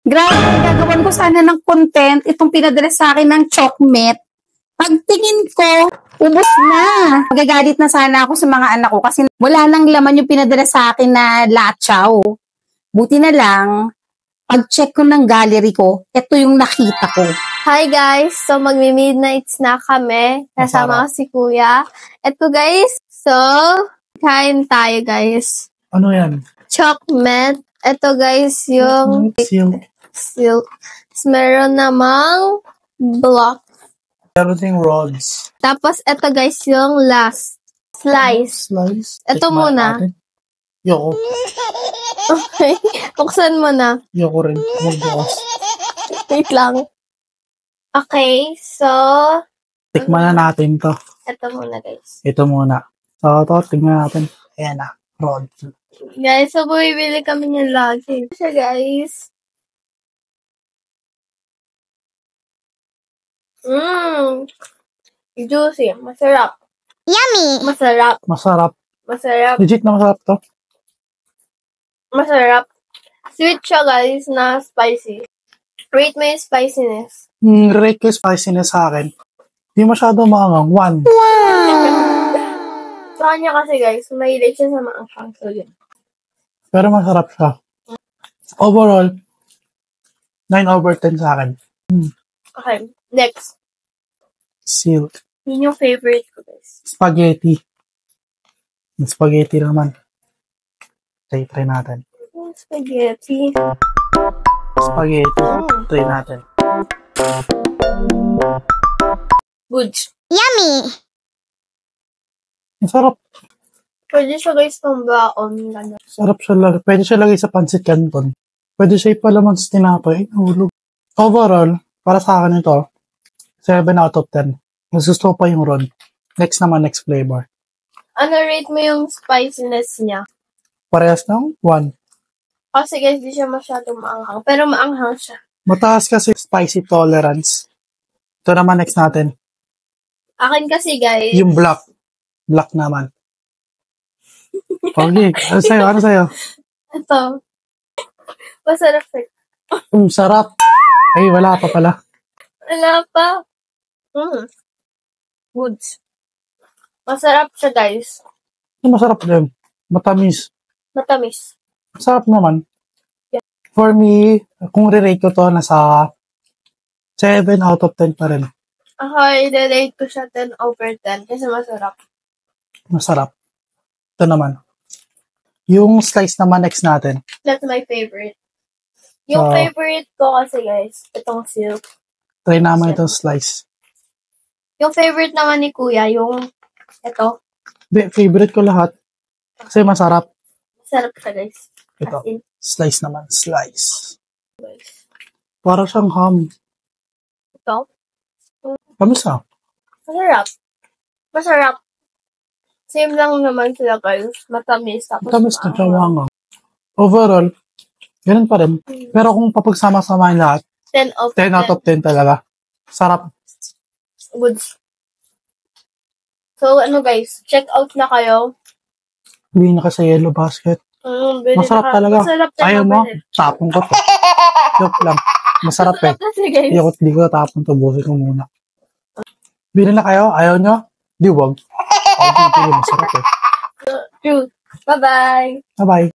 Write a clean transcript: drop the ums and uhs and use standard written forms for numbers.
Grabe, gagawan ko sana ng content itong pinadala sa akin ng Chokmet. Pagtingin ko, ubos na. Magagalit na sana ako sa mga anak ko kasi wala nang laman yung pinadala sa akin na latsaw. Buti na lang, pag-check ko ng gallery ko, ito yung nakita ko. Hi guys! So magmi-midnights na kami. Kasama ko si Kuya. Ito guys. So, kain tayo guys. Ano yan? Chokmet. Ito guys yung Silk. silk. Meron namang block. Meron ding rods. Tapos ito guys yung last. Slice. Slice. Ito Tikman muna. natin. Yoko. Okay. Buksan mo na. Yoko rin. Magbukas. Wait lang. Okay. So, Tikman na natin to. ito muna guys. Ito muna. So, ito, tingnan natin. Ayan na. Rods. Guys, so bumibili kami niyan lagi. Siya guys. Juicy. Masarap. Yummy! Masarap. Masarap. Masarap. Legit na masarap to. Masarap. Sweet siya guys na spicy. Rate mo yung spiciness. Rate ko yung spiciness sa akin. Hindi masyado maangang. 1. Sa kanya kasi guys, mahilig siya sa maanghang. So yun. Pero masarap siya. Overall, 9/10 sa akin. Okay. Next. Silk. Yun yung favorite ko guys. Spaghetti. Yung spaghetti naman. Try natin. Spaghetti. Spaghetti. Try natin. Goods. Yummy! Masarap. Pwede siya guys ng baon. Gano'n. Sarap siya lagay. Pwede siya lagay sa pancit canton. Pwede siya ipalaman sa tinapay. Ay, nahulog. Overall, para sa akin ito, 7/10. Mas gusto ko pa yung Ron. Next naman, next flavor. Ano rate mo yung spiciness niya? Parehas ng 1. Kasi guys, di siya masyadong maanghang. Pero maanghang siya. Mataas kasi spicy tolerance. Ito naman next natin. Akin kasi guys. Yung black. Black naman. Okay. Ano sa'yo? Ano sa'yo? Ito. Masarap siya. Sarap. Ay, wala pa pala. Wala pa. Goods. Masarap siya guys. Masarap din. Matamis. Matamis. Masarap naman. For me, kung re-rate ko to, nasa 7/10 pa rin. Ako, i-rate ko siya 10/10 kasi masarap. Masarap. Ito naman. Yung slice naman next natin. That's my favorite. Yung favorite ko kasi guys, itong silk. Try naman itong slice. Yung favorite naman ni Kuya, yung ito. Favorite ko lahat. Kasi masarap. Masarap siya guys. Ito. As in, Slice naman. Slice. guys. Para siyang ham. Ito. Kamusta? Masarap. Masarap. Same lang naman sila guys. Matamis. Tapos Matamis na siya. maanghang. Overall, ganun pa rin. Pero kung papagsama-samahin lahat, 10/10 talaga. Sarap. Goods. So, ano guys, check out na kayo. Bili na ka sa yellow basket. Masarap talaga. Masarap Ayaw mo? Tapon ko to. Joke lang. Masarap eh. Kasi guys, Hindi ko tapon to. Busin ko muna. Bili na kayo? Ayaw nyo? Di wag. Masarap eh. true. Bye-bye. Bye-bye.